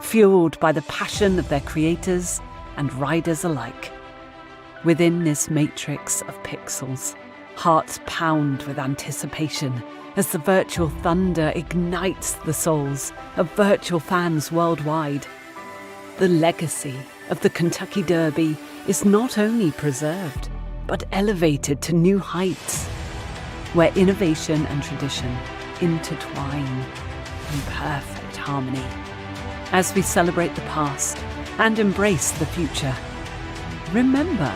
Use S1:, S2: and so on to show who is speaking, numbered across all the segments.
S1: fueled by the passion of their creators and riders alike. Within this matrix of pixels, hearts pound with anticipation as the virtual thunder ignites the souls of virtual fans worldwide. The legacy of the Kentucky Derby is not only preserved, but elevated to new heights, where innovation and tradition intertwine in perfect harmony. As we celebrate the past and embrace the future, remember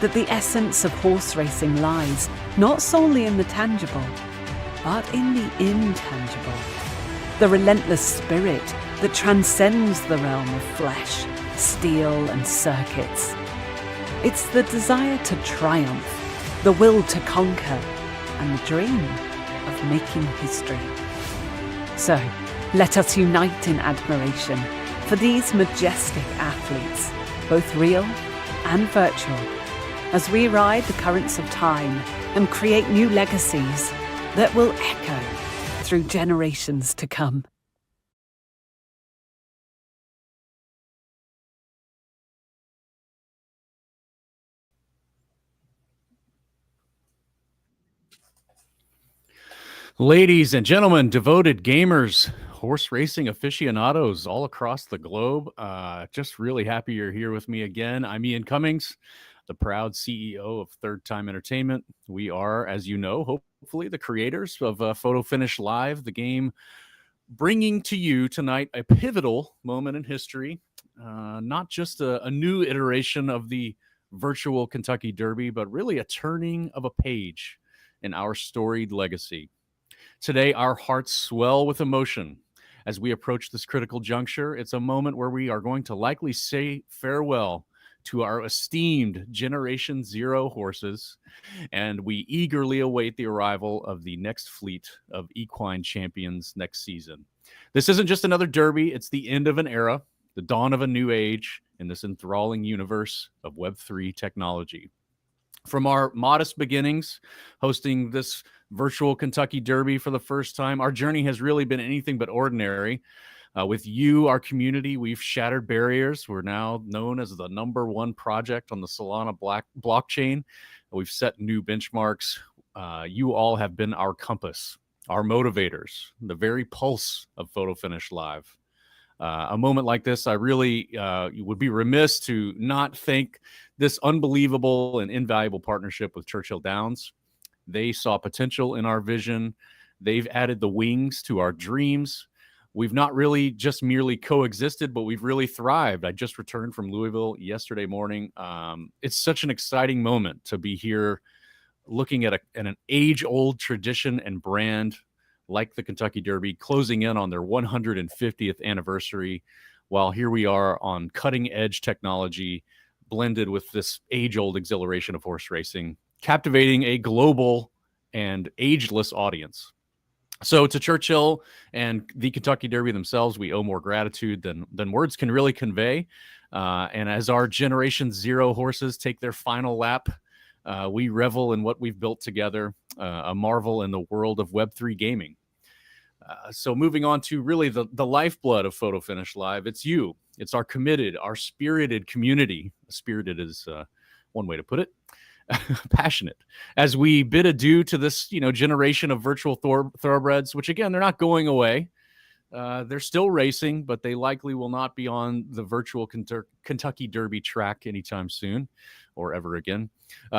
S1: that the essence of horse racing lies not solely in the tangible, but in the intangible. The relentless spirit that transcends the realm of flesh, steel, and circuits. It's the desire to triumph, the will to conquer, and the dream of making history. So, let us unite in admiration for these majestic athletes, both real and virtual, as we ride the currents of time and create new legacies that will echo through generations to come.
S2: Ladies and gentlemen, devoted gamers, horse racing aficionados all across the globe, just really happy you're here with me again. I'm Ian Cummings, the proud CEO of Third Time Entertainment. We are, as you know, hopefully the creators of Photo Finish Live, the game bringing to you tonight a pivotal moment in history, not just a new iteration of the virtual Kentucky Derby, but really a turning of a page in our storied legacy. Today, our hearts swell with emotion as we approach this critical juncture. It's a moment where we are going to likely say farewell to our esteemed Generation Zero horses, and we eagerly await the arrival of the next fleet of equine champions next season. This isn't just another derby, it's the end of an era, the dawn of a new age in this enthralling universe of Web3 technology. From our modest beginnings, hosting this virtual Kentucky Derby for the first time, our journey has really been anything but ordinary. With you, our community, we've shattered barriers. We're now known as the #1 project on the Solana blockchain. We've set new benchmarks. You all have been our compass, our motivators, the very pulse of Photo Finish Live. A moment like this, I really would be remiss to not thank this unbelievable and invaluable partnership with Churchill Downs. They saw potential in our vision. They've added the wings to our dreams. We've not really just merely coexisted, but we've really thrived. I just returned from Louisville yesterday morning. It's such an exciting moment to be here looking at an age-old tradition and brand like the Kentucky Derby, closing in on their 150th anniversary, while here we are on cutting-edge technology blended with this age-old exhilaration of horse racing, captivating a global and ageless audience. So to Churchill and the Kentucky Derby themselves, we owe more gratitude than words can really convey. And as our Generation Zero horses take their final lap, we revel in what we've built together, a marvel in the world of Web3 gaming. So moving on to really the lifeblood of Photo Finish Live, it's you. It's our committed, our spirited community. Spirited is one way to put it. Passionate. As we bid adieu to this, generation of virtual thoroughbreds, which again, they're not going away. They're still racing, but they likely will not be on the virtual Kentucky Derby track anytime soon or ever again.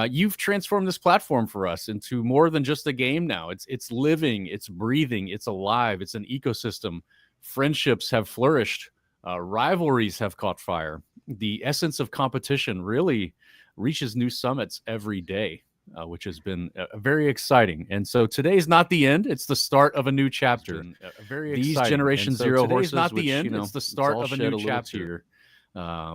S2: You've transformed this platform for us into more than just a game now. It's living, it's breathing, it's alive, it's an ecosystem. Friendships have flourished. Rivalries have caught fire. The essence of competition really reaches new summits every day, which has been very exciting. And so today's not the end; it's the start of a new chapter. These Generation Zero horses, not the end; it's the start of a new chapter.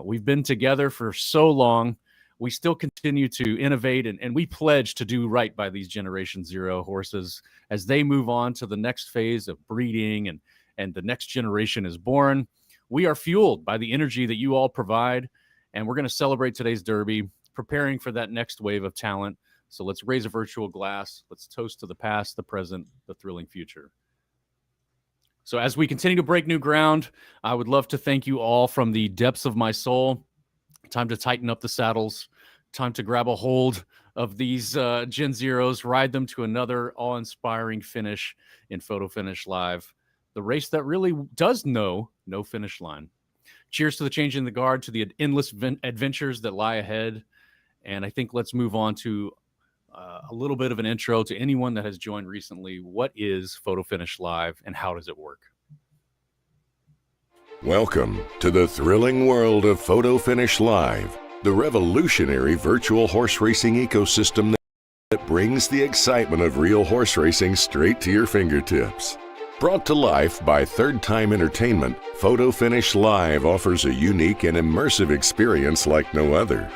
S2: We've been together for so long. We still continue to innovate, and we pledge to do right by these Generation Zero horses as they move on to the next phase of breeding and the next generation is born. We are fueled by the energy that you all provide, and we're going to celebrate today's Derby, preparing for that next wave of talent. So let's raise a virtual glass. Let's toast to the past, the present, the thrilling future. So as we continue to break new ground, I would love to thank you all from the depths of my soul. Time to tighten up the saddles. Time to grab a hold of these Gen Zeros, ride them to another awe-inspiring finish in Photo Finish Live, the race that really does know no finish line. Cheers to the change in the guard, to the endless adventures that lie ahead. And I think let's move on to a little bit of an intro to anyone that has joined recently. What is Photo Finish Live and how does it work?
S3: Welcome to the thrilling world of Photo Finish Live, the revolutionary virtual horse racing ecosystem that brings the excitement of real horse racing straight to your fingertips. Brought to life by Third Time Entertainment, Photo Finish Live offers a unique and immersive experience like no other.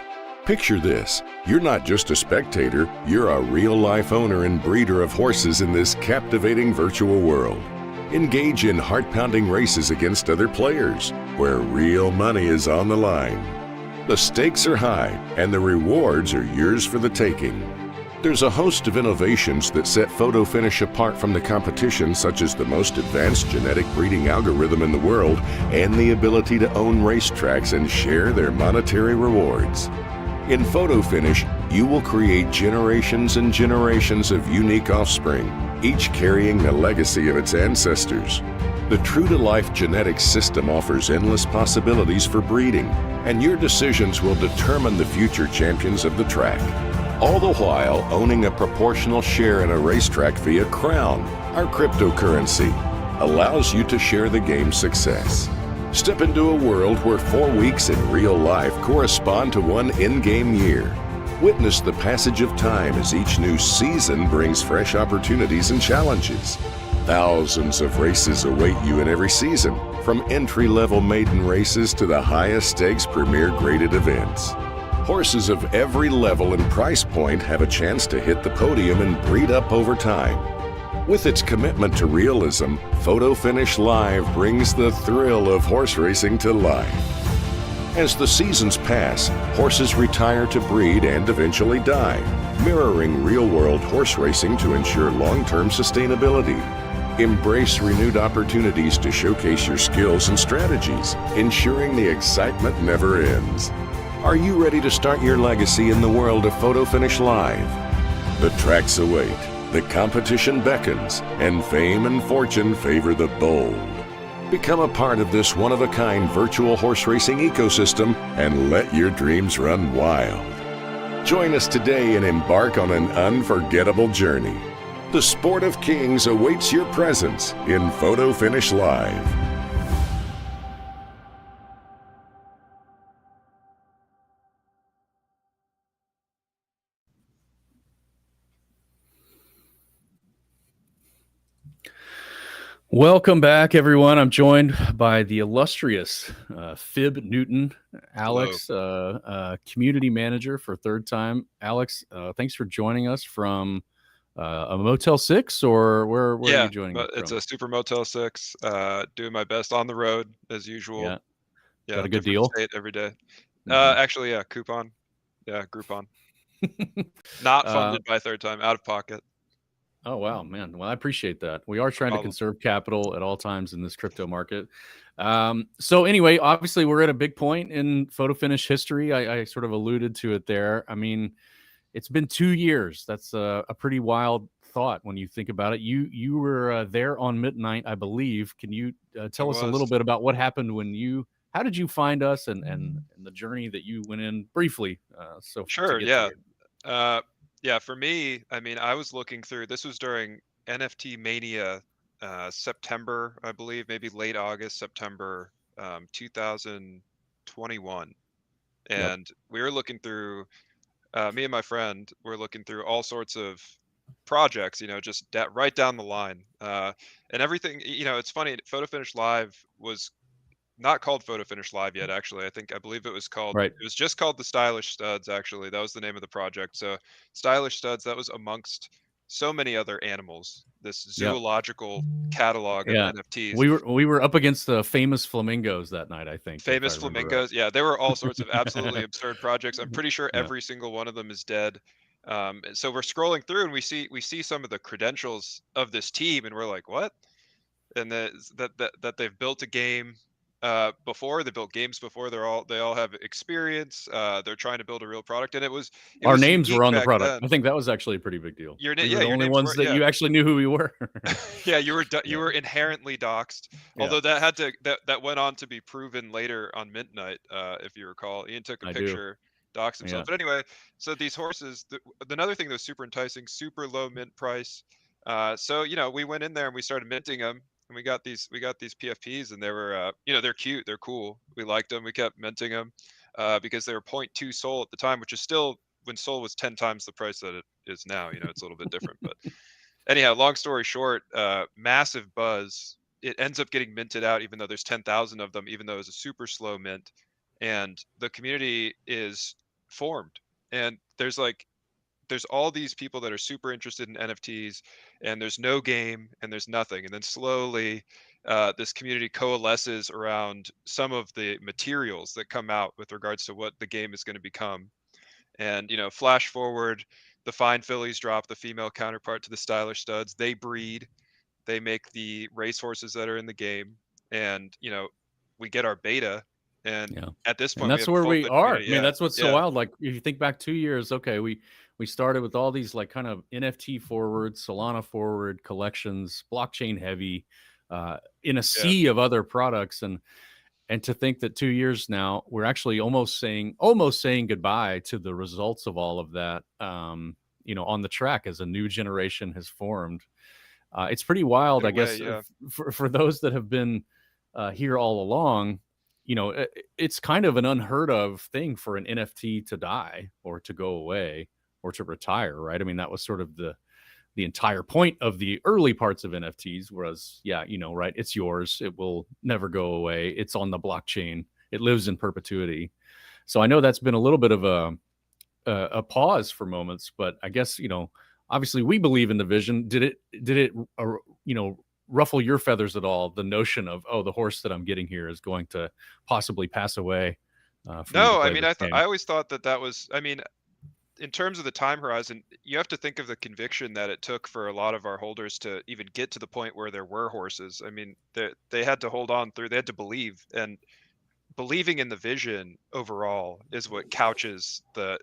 S3: Picture this: you're not just a spectator, you're a real-life owner and breeder of horses in this captivating virtual world. Engage in heart-pounding races against other players, where real money is on the line. The stakes are high, and the rewards are yours for the taking. There's a host of innovations that set Photo Finish apart from the competition, such as the most advanced genetic breeding algorithm in the world and the ability to own racetracks and share their monetary rewards. In Photo Finish, you will create generations and generations of unique offspring, each carrying the legacy of its ancestors. The true-to-life genetics system offers endless possibilities for breeding, and your decisions will determine the future champions of the track. All the while owning a proportional share in a racetrack via Crown, our cryptocurrency, allows you to share the game's success. Step into a world where 4 weeks in real life correspond to one in-game year. Witness the passage of time as each new season brings fresh opportunities and challenges. Thousands of races await you in every season, from entry-level maiden races to the highest-stakes premier graded events. Horses of every level and price point have a chance to hit the podium and breed up over time. With its commitment to realism, Photo Finish Live brings the thrill of horse racing to life. As the seasons pass, horses retire to breed and eventually die, mirroring real-world horse racing to ensure long-term sustainability. Embrace renewed opportunities to showcase your skills and strategies, ensuring the excitement never ends. Are you ready to start your legacy in the world of Photo Finish Live? The tracks await, the competition beckons, and fame and fortune favor the bold. Become a part of this one-of-a-kind virtual horse racing ecosystem and let your dreams run wild. Join us today and embark on an unforgettable journey. The Sport of Kings awaits your presence in Photo Finish Live.
S2: Welcome back, everyone. I'm joined by the illustrious Fib Newton, Alex, community manager for Third Time. Alex, thanks for joining us from a Motel 6, or where are you joining us from?
S4: It's a Super Motel 6. Doing my best on the road as usual.
S2: Yeah, got a good deal
S4: state every day.
S2: Mhm.
S4: Actually, yeah, coupon. Yeah, Groupon. Not funded by Third Time, out of pocket.
S2: Oh, wow, man. Well, I appreciate that. We are trying to conserve capital at all times in this crypto market. So anyway, obviously we're at a big point in Photo Finish history. I sort of alluded to it there. I mean, it's been 2 years. That's a pretty wild thought when you think about it. You were there on midnight, I believe. Can you tell us a little bit about what happened how did you find us and the journey that you went in briefly?
S4: Sure, yeah. Yeah, for me, I mean, I was looking through, this was during NFT Mania, September, I believe, maybe late August, September, 2021. And we were looking through, me and my friend were looking through all sorts of projects, just right down the line. And everything, it's funny, Photo Finish Live was not called Photo Finish Live yet, actually. I believe it was called,
S2: Right.
S4: It was just called the Stylish Studs, actually. That was the name of the project. So Stylish Studs, that was amongst so many other animals, this zoological catalog of NFTs.
S2: We were up against the famous flamingos that night, I think.
S4: Famous flamingos. Yeah, there were all sorts of absolutely absurd projects. I'm pretty sure every single one of them is dead. So we're scrolling through and we see some of the credentials of this team and we're like, what? and that they've built a game before. They built games before. They all have experience. They're trying to build a real product, and it was
S2: Our names
S4: unique
S2: were on the
S4: back
S2: product.
S4: then.
S2: I think that was actually a pretty big deal.
S4: Your
S2: We
S4: yeah,
S2: were the
S4: your
S2: only
S4: names
S2: ones
S4: were
S2: that you actually knew who we were.
S4: yeah, you were
S2: Yeah.
S4: you were inherently doxxed.
S2: Yeah.
S4: Although that went on to be proven later on Midnight, if you recall. Ian took a
S2: I do.
S4: picture, doxed himself.
S2: Yeah.
S4: But anyway, so these horses, another thing that was super enticing, super low mint price. So we went in there and we started minting them, and we got these PFPs, and they were they're cute, they're cool. We liked them. We kept minting them because they were 0.2 Sol at the time, which is still, when Sol was 10 times the price that it is now. It's a little bit different, but anyhow, long story short, massive buzz. It ends up getting minted out, even though there's 10,000 of them, even though it's a super slow mint, and the community is formed. And there's all these people that are super interested in NFTs, and there's no game and there's nothing. And then slowly, this community coalesces around some of the materials that come out with regards to what the game is going to become. And flash forward, the fine fillies drop the female counterpart to the stylish studs. They breed, they make the racehorses that are in the game, and we get our beta. And
S2: Yeah.
S4: at this point,
S2: And that's
S4: we have a
S2: where
S4: full
S2: we
S4: bit
S2: are.
S4: community.
S2: I mean,
S4: Yeah,
S2: that's what's so
S4: yeah,
S2: wild. Like, if you think back 2 years, okay, we started with all these like kind of NFT forward, Solana forward collections, blockchain heavy, in a
S4: yeah,
S2: sea of other products, and to think that 2 years now we're actually almost saying goodbye to the results of all of that. On the track as a new generation has formed. It's pretty wild,
S4: in
S2: I
S4: a way,
S2: guess,
S4: yeah.
S2: for those that have been here all along. It's kind of an unheard of thing for an NFT to die or to go away or to retire, right? I mean, that was sort of the entire point of the early parts of NFTs was, right, it's yours. It will never go away. It's on the blockchain. It lives in perpetuity. So I know that's been a little bit of a pause for moments, but I guess, obviously we believe in the vision. Did it ruffle your feathers at all, the notion of, oh, the horse that I'm getting here is going to possibly pass away? For me to
S4: No, I
S2: play
S4: mean,
S2: this game?
S4: I always thought that was, I mean, in terms of the time horizon, you have to think of the conviction that it took for a lot of our holders to even get to the point where there were horses. I mean, they had to hold on through, they had to believe, and believing in the vision overall is what couches the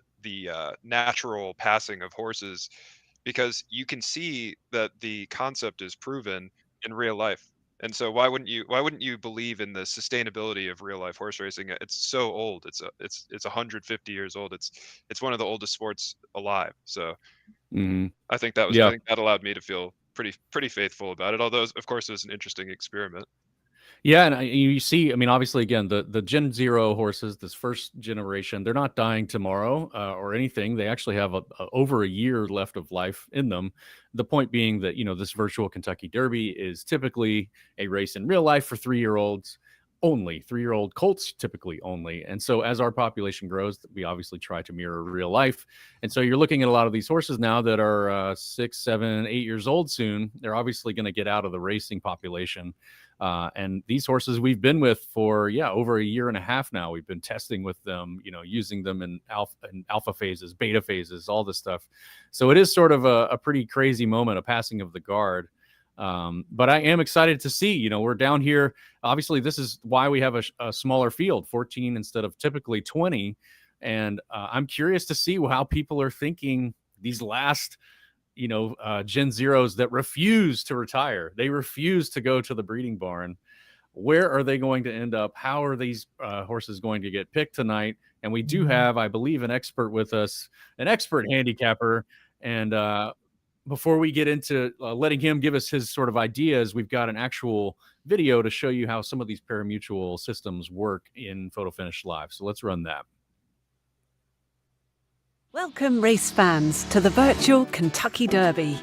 S4: natural passing of horses, because you can see that the concept is proven in real life. And so why wouldn't you believe in the sustainability of real life horse racing? It's so old. It's 150 years old. It's one of the oldest sports alive. So
S2: Mhm.
S4: I think I
S2: Yeah.
S4: think that allowed me to feel pretty faithful about it. Although of course it was an interesting experiment.
S2: Yeah, and you see, I mean, obviously, again, the Gen Zero horses, this first generation, they're not dying tomorrow or anything. They actually have over a year left of life in them. The point being that this virtual Kentucky Derby is typically a race in real life for 3-year-olds only, 3-year-old colts typically only. And so as our population grows, we obviously try to mirror real life. And so you're looking at a lot of these horses now that are 6, 7, 8 years old soon. They're obviously going to get out of the racing population. And these horses we've been with for over a year and a half now. We've been testing with them, using them in alpha phases, beta phases, all this stuff. So it is sort of a pretty crazy moment, a passing of the guard. But I am excited to see, we're down here. Obviously, this is why we have a smaller field, 14 instead of typically 20. And I'm curious to see how people are thinking these last Gen Zeros that refuse to retire. They refuse to go to the breeding barn. Where are they going to end up? How are these horses going to get picked tonight? And we do have, I believe, an expert with us, an expert handicapper. And before we get into letting him give us his sort of ideas, we've got an actual video to show you how some of these parimutuel systems work in Photo Finish Live. So let's run that.
S1: Welcome, race fans, to the virtual Kentucky Derby.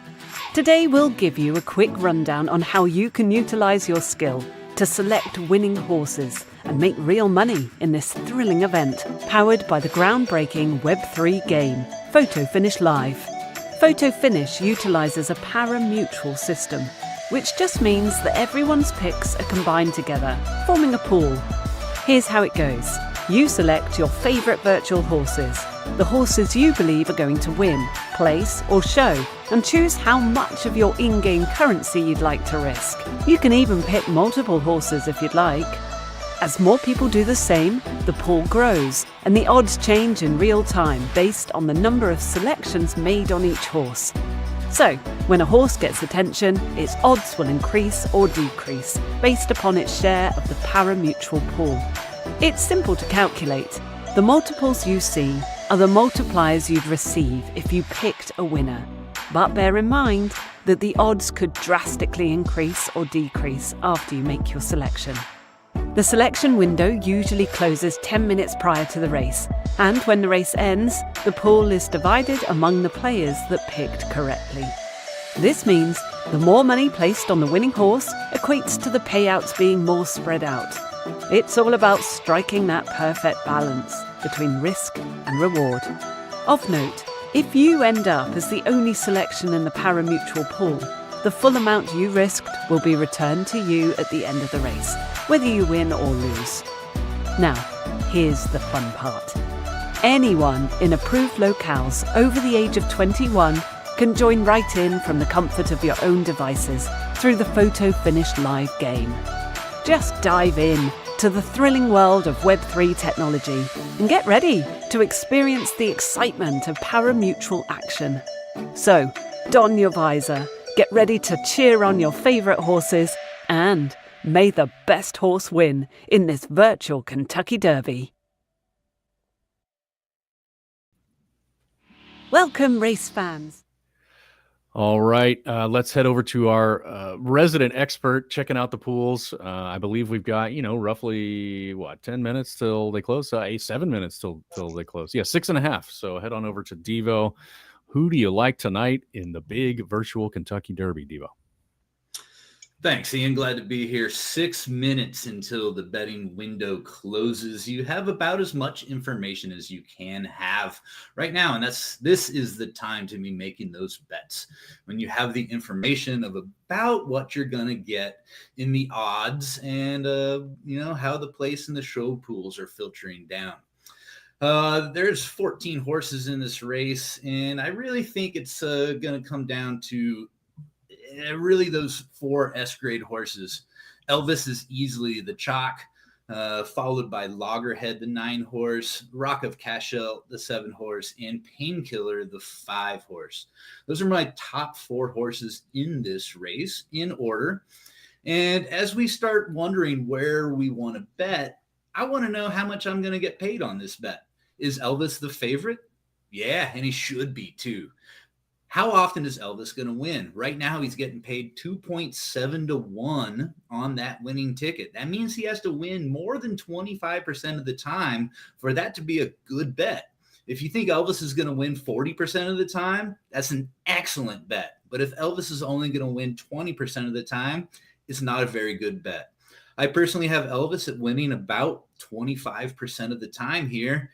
S1: Today we'll give you a quick rundown on how you can utilize your skill to select winning horses and make real money in this thrilling event, powered by the groundbreaking Web3 game, Photo Finish Live. Photo Finish utilizes a parimutuel system, which just means that everyone's picks are combined together, forming a pool. Here's how it goes. You select your favorite virtual horses. the horses you believe are going to win, place or show, and choose how much of your in-game currency you'd like to risk. You can even pick multiple horses if you'd like. As more people do the same, the pool grows, and the odds change in real time based on the number of selections made on each horse. So, when a horse gets attention, its odds will increase or decrease based upon its share of the pari-mutuel pool. It's simple to calculate. The multiples you see are the multipliers you'd receive if you picked a winner. But bear in mind that the odds could drastically increase or decrease after you make your selection. The selection window usually closes 10 minutes prior to the race, and when the race ends, the pool is divided among the players that picked correctly. This means the more money placed on the winning horse equates to the payouts being more spread out. It's all about striking that perfect balance between risk and reward. Of note, if you end up as the only selection in the pari-mutuel pool, the full amount you risked will be returned to you at the end of the race, whether you win or lose. Now, here's the fun part. Anyone in approved locales over the age of 21 can join right in from the comfort of your own devices through the Photo Finish Live game. Just dive in to the thrilling world of Web3 technology and get ready to experience the excitement of pari-mutuel action. So, don your visor, get ready to cheer on your favourite horses, and may the best horse win in this virtual Kentucky Derby. Welcome, race fans.
S2: All right, let's head over to our resident expert checking out the pools. I believe we've got, roughly, 10 minutes till they close? 7 minutes till they close. Yeah, 6.5. So head on over to Devo. Who do you like tonight in the big virtual Kentucky Derby, Devo?
S5: Thanks, Ian. Glad to be here. 6 minutes until the betting window closes. You have about as much information as you can have right now, and this is the time to be making those bets. When you have the information of about what you're going to get in the odds and, how the place in the show pools are filtering down. There's 14 horses in this race, and I really think it's going to come down to really those 4 S-grade horses. Elvis is easily the chalk, followed by Loggerhead, the 9 horse, Rock of Cashel, the 7 horse, and Painkiller, the 5 horse. Those are my top 4 horses in this race in order. And as we start wondering where we want to bet, I want to know how much I'm going to get paid on this bet. Is Elvis the favorite? Yeah, and he should be too. How often is Elvis going to win? Right now, he's getting paid 2.7 to 1 on that winning ticket. That means he has to win more than 25% of the time for that to be a good bet. If you think Elvis is going to win 40% of the time, that's an excellent bet. But if Elvis is only going to win 20% of the time, it's not a very good bet. I personally have Elvis at winning about 25% of the time here.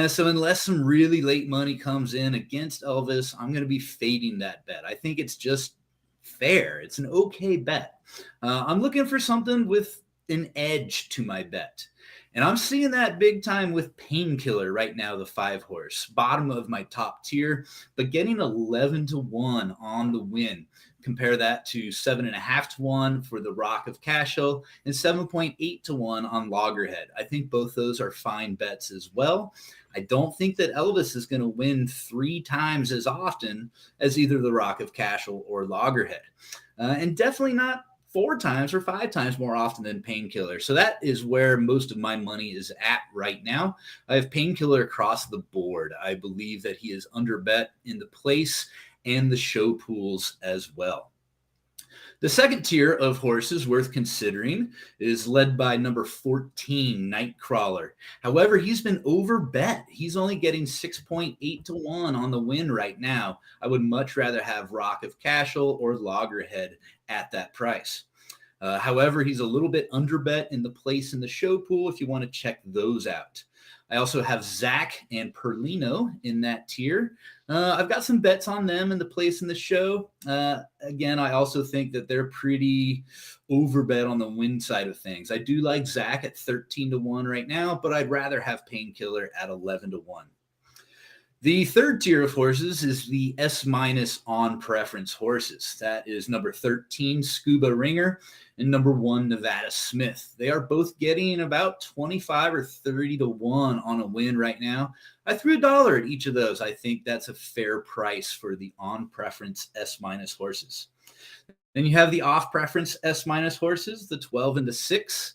S5: So unless some really late money comes in against Elvis, I'm going to be fading that bet. I think it's just fair. It's an okay bet. I'm looking for something with an edge to my bet. And I'm seeing that big time with Painkiller right now, the 5 horse, bottom of my top tier, but getting 11 to 1 on the win. Compare that to 7.5 to 1 for the Rock of Cashel and 7.8 to 1 on Loggerhead. I think both those are fine bets as well. I don't think that Elvis is going to win 3 times as often as either the Rock of Cashel or Loggerhead. And definitely not 4 times or 5 times more often than Painkiller. So that is where most of my money is at right now. I have Painkiller across the board. I believe that he is underbet in the place and the show pools as well. The second tier of horses worth considering is led by number 14, Nightcrawler. However, he's been overbet. He's only getting 6.8 to 1 on the win right now. I would much rather have Rock of Cashel or Loggerhead at that price. However, he's a little bit underbet in the place in the show pool if you want to check those out. I also have Zach and Perlino in that tier. I've got some bets on them in the place in the show. Again, I also think that they're pretty overbet on the win side of things. I do like Zach at 13 to 1 right now, but I'd rather have Painkiller at 11 to 1. The third tier of horses is the S- on preference horses. That is number 13, Scuba Ringer, and number 1, Nevada Smith. They are both getting about 25 or 30 to 1 on a win right now. I threw $1 at each of those. I think that's a fair price for the on preference S- horses. Then you have the off preference S- horses, the 12 and the 6.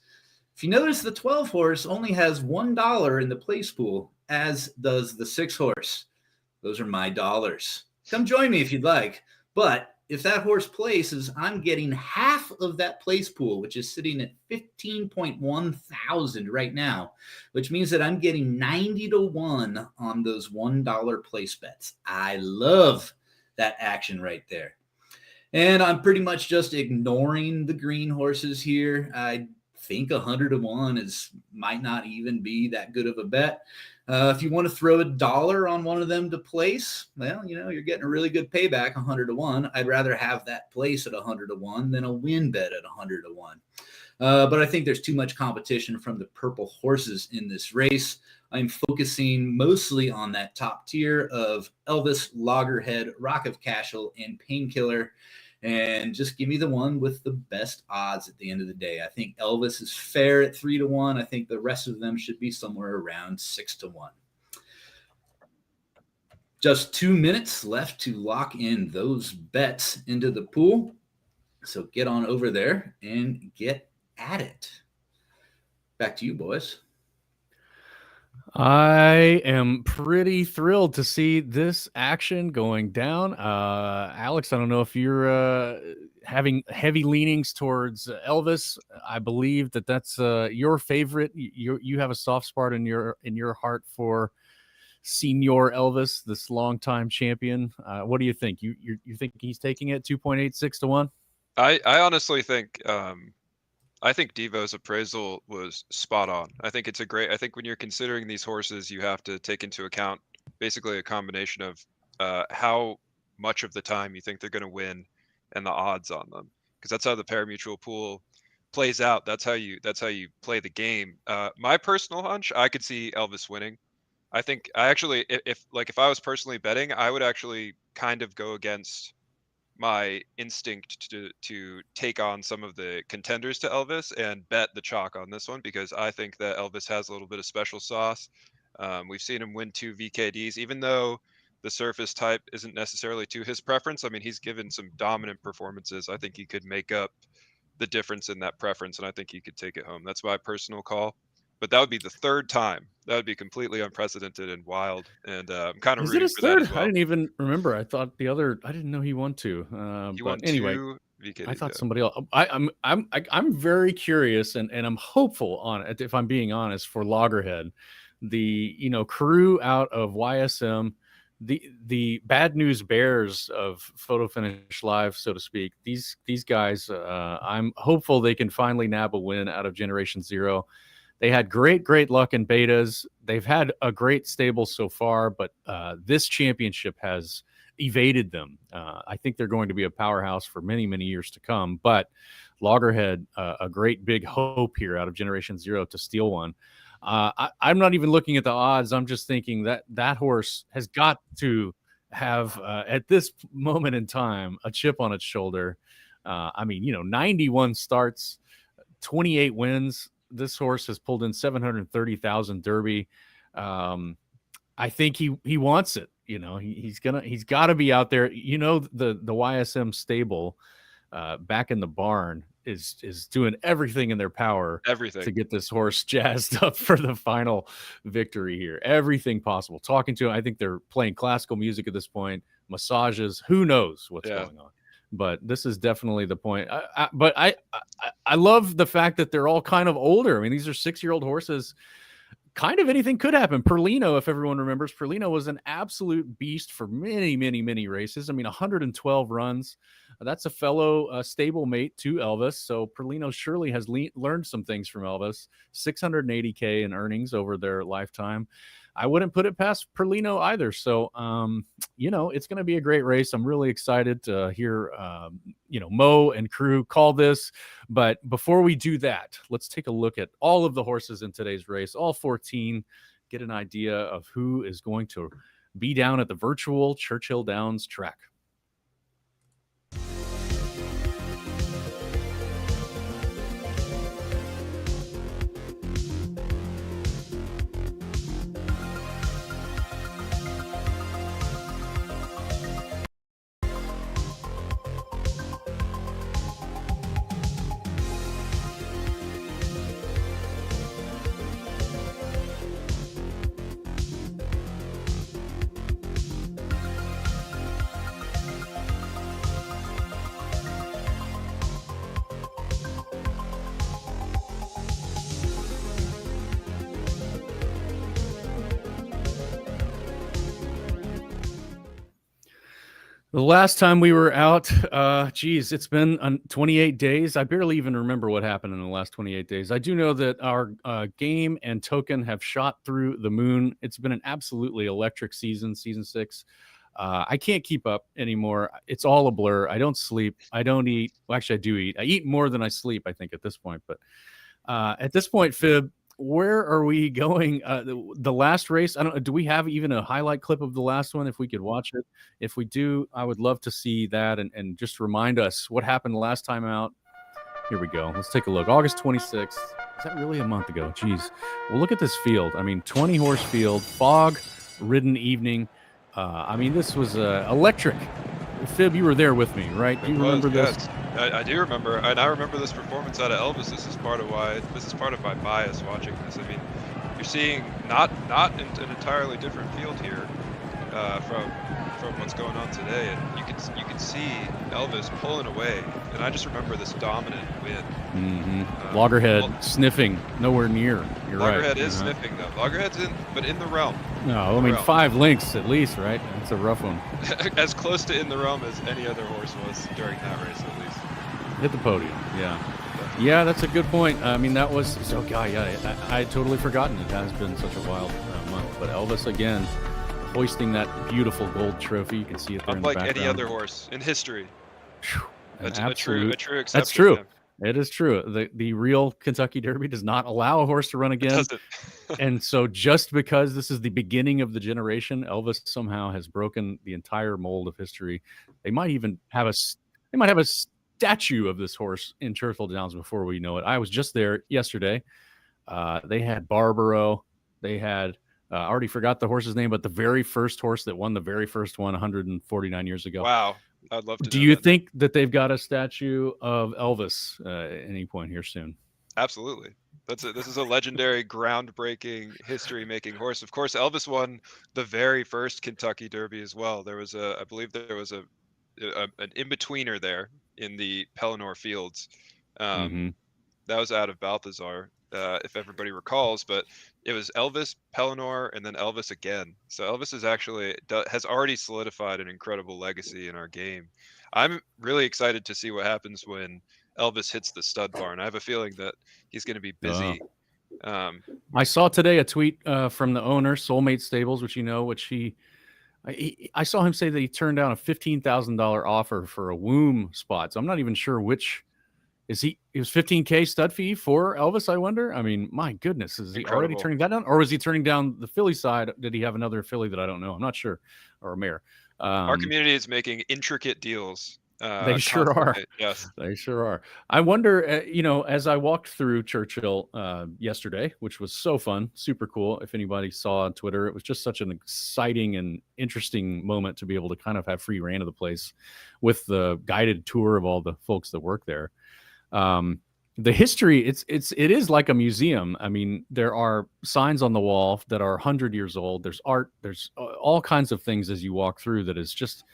S5: If you notice, the 12 horse only has $1 in the place pool, as does the 6 horse. Those are my dollars. Come join me if you'd like. But if that horse places, I'm getting half of that place pool, which is sitting at 15.1 thousand right now, which means that I'm getting 90 to 1 on those $1 place bets. I love that action right there. And I'm pretty much just ignoring the green horses here. I think 100 to 1 might not even be that good of a bet. If you want to throw $1 on one of them to place, well, you're getting a really good payback, 100 to 1. I'd rather have that place at 100 to 1 than a win bet at 100 to 1. But I think there's too much competition from the purple horses in this race. I'm focusing mostly on that top tier of Elvis, Loggerhead, Rock of Cashel, and Painkiller. And just give me the one with the best odds at the end of the day. I think Elvis is fair at 3 to 1. I think the rest of them should be somewhere around 6 to 1. Just 2 minutes left to lock in those bets into the pool. So get on over there and get at it. Back to you, boys.
S2: I am pretty thrilled to see this action going down. Alex, I don't know if you're having heavy leanings towards Elvis. I believe that's your favorite. You have a soft spot in your heart for Senior Elvis, this longtime champion. What do you think? You think he's taking it 2.86 to 1?
S4: I honestly think I think Devo's appraisal was spot on. I think when you're considering these horses, you have to take into account basically a combination of how much of the time you think they're going to win and the odds on them, because that's how the parimutuel pool plays out. That's how you play the game. My personal hunch, I could see Elvis winning. I think if I was personally betting, I would actually kind of go against my instinct to take on some of the contenders to Elvis and bet the chalk on this one, because I think that Elvis has a little bit of special sauce. We've seen him win 2 VKDs, even though the surface type isn't necessarily to his preference. I mean, he's given some dominant performances. I think he could make up the difference in that preference, and I think he could take it home. That's my personal call. But that would be the third time. That would be completely unprecedented and wild. And I'm kind of
S2: Is it
S4: rooting
S2: his
S4: for that
S2: third?
S4: as well.
S2: I didn't even remember. I thought I didn't know he won 2.
S4: He
S2: but
S4: won
S2: anyway,
S4: 2 VKDs.
S2: I thought somebody else. I'm very curious and I'm hopeful on it, if I'm being honest, for Loggerhead, the crew out of YSM, the bad news bears of Photo Finish Live, so to speak. These guys, I'm hopeful they can finally nab a win out of Generation Zero. They had great luck in betas. They've had a great stable so far, but this championship has evaded them. I think they're going to be a powerhouse for many years to come. But Loggerhead, a great big hope here out of Generation Zero to steal one. I'm not even looking at the odds. I'm just thinking that horse has got to have, at this moment in time, a chip on its shoulder. 91 starts, 28 wins. This horse has pulled in 730,000 Derby. I think he wants it. He's got to be out there. The YSM stable back in the barn is doing everything in their power to get this horse jazzed up for the final victory here. Everything possible. Talking to him, I think they're playing classical music at this point, massages. Who knows what's going on? But this is definitely the point. But I love the fact that they're all kind of older. I mean, these are 6-year-old horses. Kind of anything could happen. Perlino, if everyone remembers, Perlino was an absolute beast for many races. I mean, 112 runs. That's a fellow stablemate to Elvis. So Perlino surely has learned some things from Elvis. 680K in earnings over their lifetime. I wouldn't put it past Perlino either. So, it's going to be a great race. I'm really excited to hear, Mo and crew call this. But before we do that, let's take a look at all of the horses in today's race, all 14, get an idea of who is going to be down at the virtual Churchill Downs track. The last time we were out, geez, it's been 28 days. I barely even remember what happened in the last 28 days. I do know that our game and token have shot through the moon. It's been an absolutely electric season 6. I can't keep up anymore. It's all a blur. I don't sleep. I don't eat. Well, actually, I do eat. I eat more than I sleep, I think, at this point. But at this point, Fib, where are we going? The last race, I don't. Do we have even a highlight clip of the last one? If we could watch it, if we do, I would love to see that and just remind us what happened the last time out. Here we go. Let's take a look. August 26th. Is that really a month ago? Jeez. Well, look at this field. I mean, 20 horse field, fog-ridden evening. I mean, this was electric. Fib, you were there with me, right? Do you remember this?
S4: Yes. I do remember, and I remember this performance out of Elvis. This is part of my bias watching this. I mean, you're seeing not an entirely different field here from what's going on today, and you can see Elvis pulling away, and I just remember this dominant win.
S2: Mm-hmm. Loggerhead sniffing, nowhere near. You're right.
S4: Loggerhead is sniffing though. Loggerhead's in the realm.
S2: No, I mean 5 lengths at least, right? That's a rough one.
S4: As close to in the realm as any other horse was during that race, at least.
S2: Hit the podium, yeah, that's a good point. I mean, that was I had totally forgotten it has been such a wild month. But Elvis again hoisting that beautiful gold trophy. You can see it there in the background.
S4: Unlike any other horse in history. A true exception.
S2: That's true. It is true. The real Kentucky Derby does not allow a horse to run again. And so just because this is the beginning of the generation, Elvis somehow has broken the entire mold of history. They might even have a statue of this horse in Churchill Downs before we know it. I was just there yesterday. They had Barbaro. They had I already forgot the horse's name, but the very first horse that won the very first one 149 years ago.
S4: Wow. I'd love to.
S2: Do you think that they've got a statue of Elvis at any point here soon?
S4: Absolutely. This is a legendary, groundbreaking, history-making horse. Of course, Elvis won the very first Kentucky Derby as well. I believe there was an in-betweener there in the Pelennor Fields. That was out of Balthazar, if everybody recalls. But it was Elvis, Pelennor, and then Elvis again. So Elvis has already solidified an incredible legacy in our game. I'm really excited to see what happens when Elvis hits the stud barn. I have a feeling that he's going to be busy.
S2: I saw today a tweet from the owner, Soulmate Stables, I saw him say that he turned down a $15,000 offer for a womb spot. So I'm not even sure which. It was $15K stud fee for Elvis, I wonder? I mean, my goodness, is he already turning that down? Or was he turning down the filly side? Did he have another filly that I don't know? I'm not sure. Or a mare.
S4: Our community is making intricate deals.
S2: They sure are.
S4: Yes,
S2: they sure are. I wonder, as I walked through Churchill yesterday, which was so fun, super cool. If anybody saw on Twitter, it was just such an exciting and interesting moment to be able to kind of have free reign of the place with the guided tour of all the folks that work there. The history, it is like a museum. I mean, there are signs on the wall that are 100 years old. There's art. There's all kinds of things as you walk through that is just,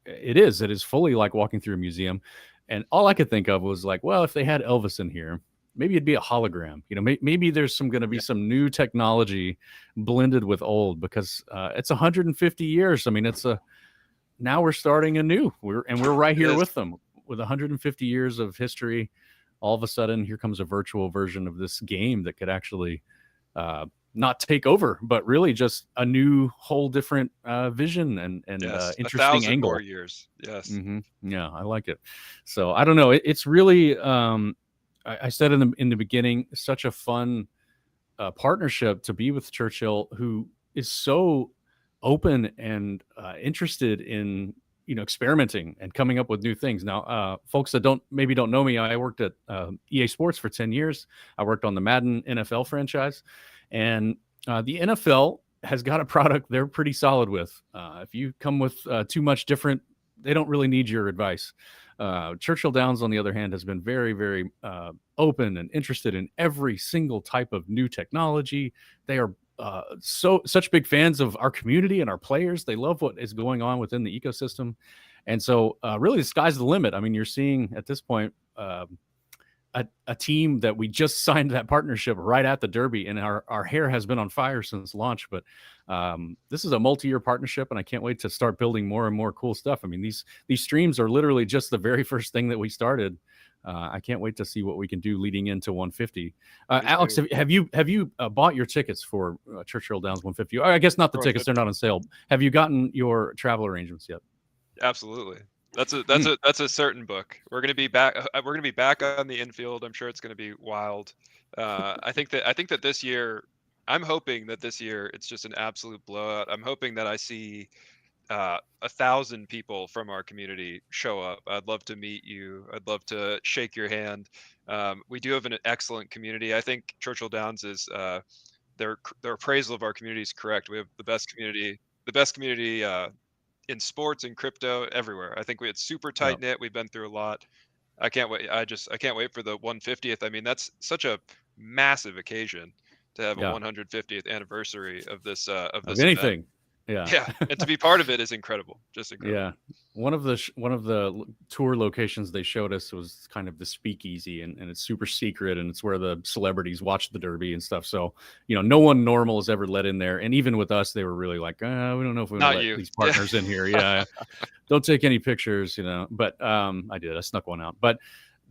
S2: it is fully like walking through a museum. And all I could think of was like, well, if they had Elvis in here, maybe it'd be a gologram. Maybe there's going to be some new technology blended with old, because it's 150 years. I mean, now we're starting anew. We're right here with them. With 150 years of history, all of a sudden, here comes a virtual version of this game that could actually not take over, but really just a new, whole different vision and interesting
S4: 1,000
S2: angle.
S4: more years. Yes.
S2: Mm-hmm. Yeah, I like it. So I don't know. It's really, I said in the beginning, such a fun partnership to be with Churchill, who is so open and interested in experimenting and coming up with new things. Now, folks that don't know me, I worked at EA Sports for 10 years. I worked on the Madden NFL franchise, and the NFL has got a product they're pretty solid with. If you come with too much different, they don't really need your advice. Churchill Downs, on the other hand, has been very, very open and interested in every single type of new technology. They are such big fans of our community and our players. They love what is going on within the ecosystem. And so really the sky's the limit. I mean, you're seeing at this point a team that we just signed that partnership right at the Derby, and our hair has been on fire since launch. But this is a multi-year partnership, and I can't wait to start building more and more cool stuff. I mean, these streams are literally just the very first thing that we started. I can't wait to see what we can do leading into 150. Alex, have you bought your tickets for Churchill Downs 150? I guess not the tickets; they're not on sale. Have you gotten your travel arrangements yet?
S4: Absolutely. That's a certain book. We're gonna be back. We're gonna be back on the infield. I'm sure it's gonna be wild. I think that this year, I'm hoping that this year it's just an absolute blowout. I'm hoping that I see 1,000 people from our community show up. I'd love to meet you. I'd love to shake your hand. We do have an excellent community. I think Churchill Downs is their appraisal of our community is correct. We have the best community in sports and crypto everywhere. I think it's super tight knit. We've been through a lot. I can't wait. I can't wait for the 150th. I mean, that's such a massive occasion to have a 150th anniversary of this
S2: anything.
S4: event. Yeah, and to be part of it is incredible. Just incredible.
S2: Yeah, one of the tour locations they showed us was kind of the speakeasy, and it's super secret, and it's where the celebrities watch the Derby and stuff. So no one normal is ever let in there, and even with us, they were really like, we don't know if we want to let these partners in here. Yeah, don't take any pictures, But I did. I snuck one out, but.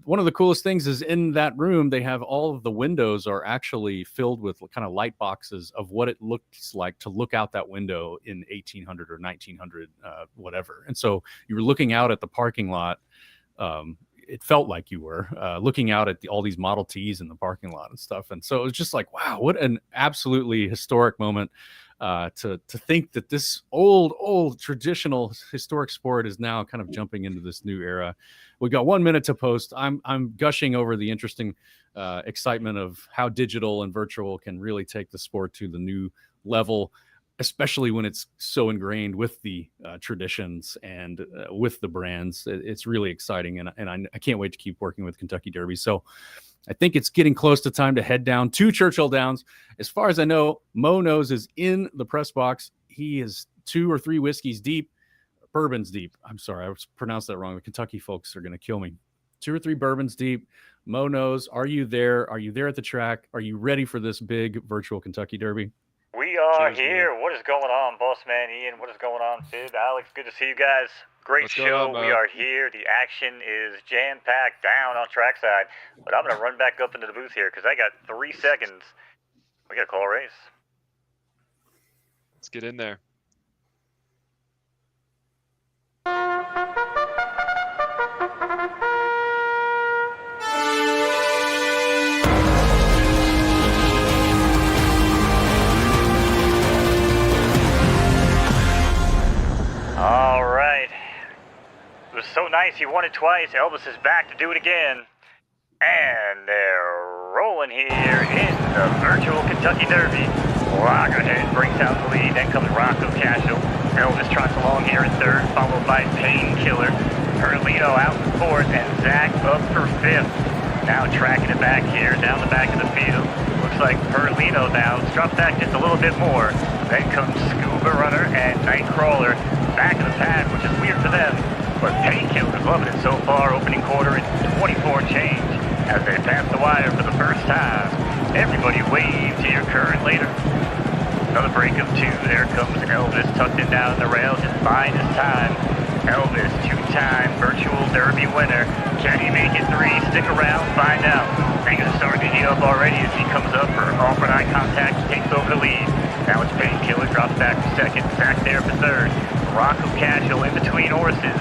S2: One of the coolest things is in that room, they have all of the windows are actually filled with kind of light boxes of what it looks like to look out that window in 1800 or 1900, whatever. And so you were looking out at the parking lot. It felt like you were looking out at all these Model Ts in the parking lot and stuff. And so it was just like, wow, what an absolutely historic moment. To think that this old traditional historic sport is now kind of jumping into this new era. We got 1 minute to post. I'm gushing over the interesting excitement of how digital and virtual can really take the sport to the new level, especially when it's so ingrained with the traditions and with the brands. It's really exciting, and I can't wait to keep working with Kentucky Derby. So I think it's getting close to time to head down to Churchill Downs. As far as I know, MoKnowz is in the press box. He is 2 or 3 whiskeys deep, bourbons deep. I'm sorry, I pronounced that wrong. The Kentucky folks are going to kill me. 2 or 3 bourbons deep. MoKnowz, are you there? Are you there at the track? Are you ready for this big virtual Kentucky Derby?
S6: We are here. What is going on, boss man Ian? What is going on, Sid? Alex, good to see you guys. Great show. We are here. The action is jam-packed down on trackside. But I'm going to run back up into the booth here because I got 3 seconds. We got to call a race.
S4: Let's get in there.
S6: All right. It was so nice. He won it twice. Elvis is back to do it again. And they're rolling here in the virtual Kentucky Derby. Loggerhead breaks out the lead. Then comes Rocco Cashel. Elvis trots along here in third, followed by Painkiller. Perlino out in fourth, and Zach up for fifth. Now tracking it back here down the back of the field. Looks like Perlino now drops back just a little bit more. Then comes Scuba Runner and Nightcrawler back of the pack, which is weird for them. But Painkiller's loving it so far, opening quarter in 24 change as they pass the wire for the first time. Everybody wave to your current leader. Another break of 2. There comes Elvis tucked in down the rail, just buying his time. Elvis, 2-time virtual Derby winner. Can he make it 3? Stick around, find out. Things are starting to heat up already as he comes up for off-road eye contact, takes over the lead. Now it's Painkiller, drops back for second. Zach there for third. Rocco Cashel in between horses.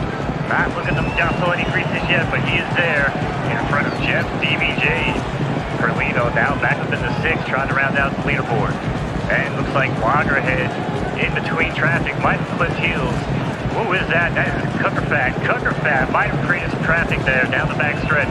S6: Not looking to jump on any creases yet, but he is there in front of Jeff DBJ. Perlino now back up in the 6, trying to round out the leaderboard. And looks like Loggerhead in between traffic might have flipped heels. Who is that? That is Cookerfat. Cookerfat might have created some traffic there down the back stretch.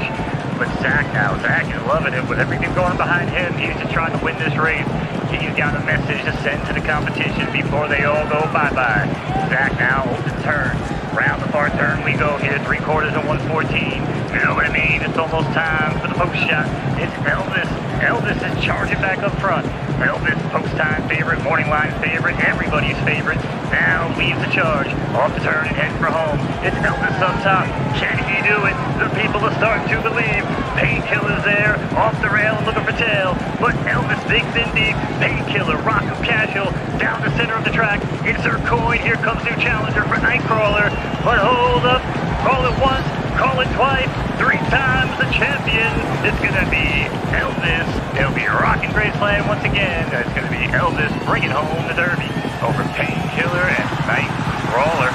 S6: But Zach now, Zach is loving it with everything going behind him. He's just trying to win this race. He's got a message to send to the competition before they all go bye-bye. Zach now opens turn. Round the far turn we go here, 3/4 and 114. You know what I mean? It's almost time for the post shot. It's Elvis. Elvis is charging back up front. Elvis, post time favorite, morning line favorite, everybody's favorite. Now leads the charge. Off the turn and heading for home. It's Elvis up top. Can he do it? The people are starting to believe. Painkiller's there, off the rail, looking for tail. But Elvis digs in deep. Painkiller, rock him casual, down the center of the track. Insert coin, here comes new challenger for Nightcrawler. But hold up, call it once, call it twice, 3 times the champion. It's gonna be Elvis. It'll be rocking Graceland once again. It's gonna be Elvis bringing home the Derby over Painkiller and Nightcrawler.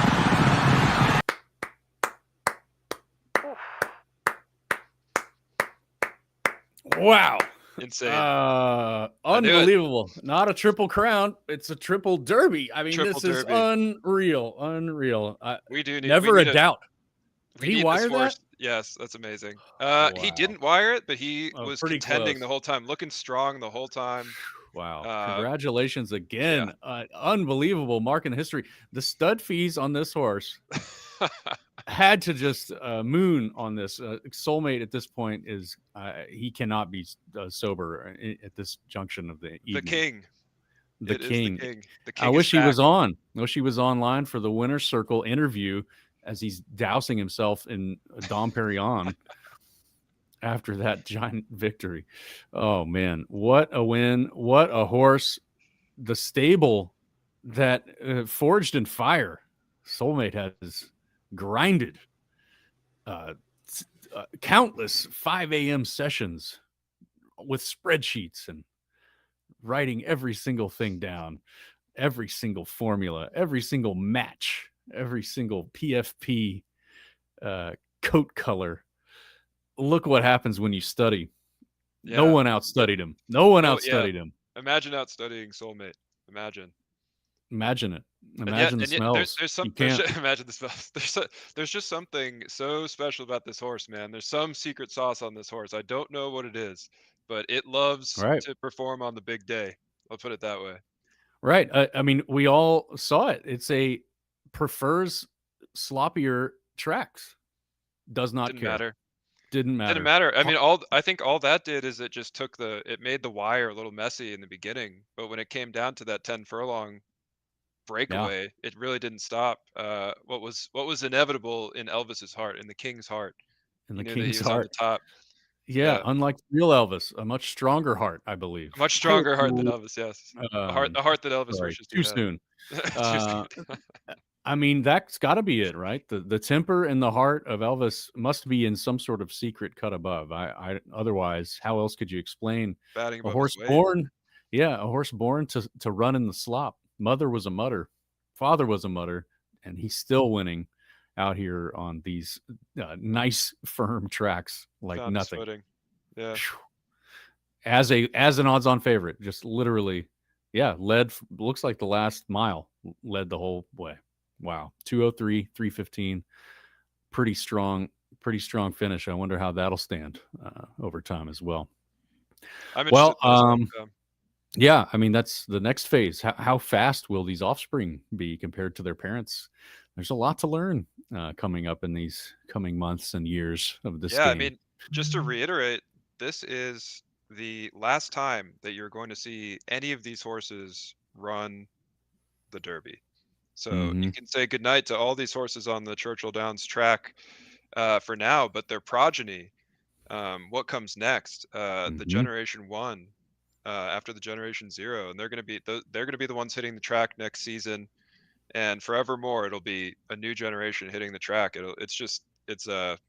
S2: Wow.
S4: Insane.
S2: Unbelievable. Not a triple crown. It's a triple derby. I mean,
S4: Triple
S2: this
S4: derby.
S2: is unreal. Unreal.
S4: We do need
S2: Never
S4: we
S2: a
S4: need
S2: doubt.
S4: we
S2: Did he
S4: need
S2: wire
S4: this
S2: that?
S4: horse. Yes, that's amazing. He
S2: Wow.
S4: didn't wire it, but he
S2: Oh,
S4: was
S2: pretty
S4: contending
S2: close.
S4: the whole time, looking strong the whole time.
S2: Wow. Congratulations again. Unbelievable mark in history. The stud fees on this horse had to just moon on this. Soulmate at this point is he cannot be sober at this junction of the evening.
S4: The king.
S2: The
S4: It is
S2: king.
S4: the king. The king
S2: I
S4: is
S2: wish he was
S4: back.
S2: on. I wish he was online for the winner's circle interview as he's dousing himself in Dom Perignon after that giant victory. Oh man, what a win! What a horse! The stable that forged in fire. Soulmate has grinded countless 5 a.m. sessions with spreadsheets and writing every single thing down, every single formula, every single match, every single PFP coat color. Look what happens when you study. No
S4: Yeah.
S2: one outstudied him. No one
S4: Oh,
S2: outstudied him.
S4: Imagine out studying Soulmate. Imagine.
S2: Imagine it.
S4: And
S2: Imagine
S4: yet
S2: the smells.
S4: there's some
S2: You can't.
S4: imagine the smells. There's just something so special about this horse, man. There's some secret sauce on this horse. I don't know what it is, but it loves
S2: Right.
S4: to perform on the big day. I'll put it that way.
S2: Right. I mean, we all saw it. It's a prefers sloppier tracks. Does not
S4: Didn't
S2: care.
S4: matter.
S2: Didn't matter.
S4: Didn't matter. I mean, I think all that did is it just took it made the wire a little messy in the beginning, but when it came down to that 10 furlong breakaway, it really didn't stop. What was inevitable in Elvis's heart, in the king's heart.
S2: In
S4: He
S2: the
S4: knew that he
S2: king's
S4: was on
S2: heart.
S4: the top.
S2: Yeah,
S4: Yeah.
S2: unlike real Elvis, a much stronger heart, I believe.
S4: A much stronger heart than
S2: Ooh,
S4: Elvis, yes. The heart that Elvis
S2: sorry,
S4: wishes
S2: too
S4: to have.
S2: soon.
S4: Too
S2: Uh,
S4: soon.
S2: I mean, that's got to be it, right? The temper and the heart of Elvis must be in some sort of secret cut above. I otherwise, how else could you explain
S4: Batting
S2: a
S4: above
S2: horse
S4: his weight.
S2: born? Yeah, a horse born to run in the slop. Mother was a mutter, father was a mutter, and he's still winning out here on these nice firm tracks like
S4: Found his
S2: nothing.
S4: footing. Yeah.
S2: Phew. As an odds-on favorite, just literally, yeah, looks like the last mile led the whole way. Wow, 203, 315, pretty strong finish. I wonder how that'll stand over time as well.
S4: I'm
S2: Well,
S4: interested in this one.
S2: yeah, I mean that's the next phase. How fast will these offspring be compared to their parents? There's a lot to learn coming up in these coming months and years of this
S4: Yeah,
S2: game.
S4: I mean, just to reiterate, this is the last time that you're going to see any of these horses run the Derby. So you can say goodnight to all these horses on the Churchill Downs track for now, but their progeny, what comes next? The Generation 1 after the Generation 0, and they're going to be the ones hitting the track next season, and forevermore it'll be a new generation hitting the track. It's the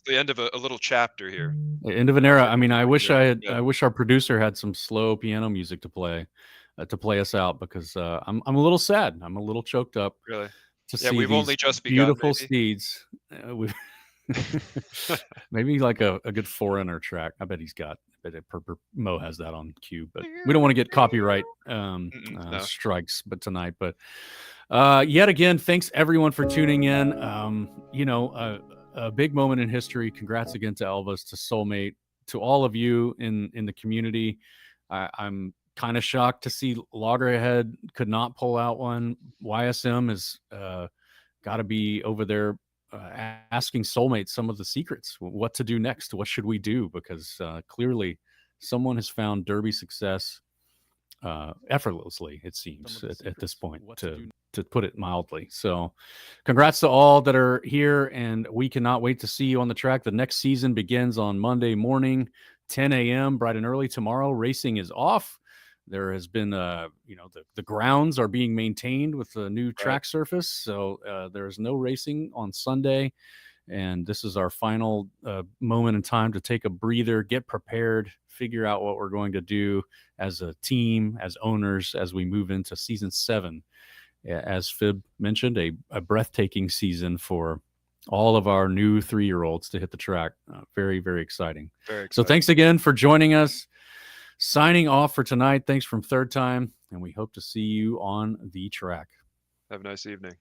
S4: end of a little chapter here.
S2: The end of an era. I mean, I wish
S4: Yeah.
S2: I wish our producer had some slow piano music to play us out because I'm a little sad. I'm a little choked up
S4: Really?
S2: to
S4: Yeah,
S2: see
S4: we've
S2: these
S4: only just begun,
S2: beautiful
S4: maybe.
S2: steeds. Maybe like a good Forerunner track. I bet he's got but Mo has that on cue, but we don't want to get copyright
S4: No.
S2: strikes but tonight. But yet again, thanks everyone for tuning in. A big moment in history. Congrats again to Elvis, to Soulmate, to all of you in the community. I'm kind of shocked to see Loggerhead could not pull out one. YSM has got to be over there asking Soulmate some of the secrets, what to do next, what should we do, because clearly someone has found Derby success effortlessly, it seems, at this point, to put it mildly. So congrats to all that are here, and we cannot wait to see you on the track. The next season begins on Monday morning, 10 a.m., bright and early. Tomorrow racing is off. There has been the grounds are being maintained with the new track surface, so there's no racing on Sunday, and this is our final moment in time to take a breather, get prepared, figure out what we're going to do as a team, as owners, as we move into season 7. As Fib mentioned, a breathtaking season for all of our new 3-year-olds to hit the track. Very, very exciting. So thanks again for joining us. Signing off for tonight. Thanks from Third Time, and we hope to see you on the track.
S4: Have a nice evening.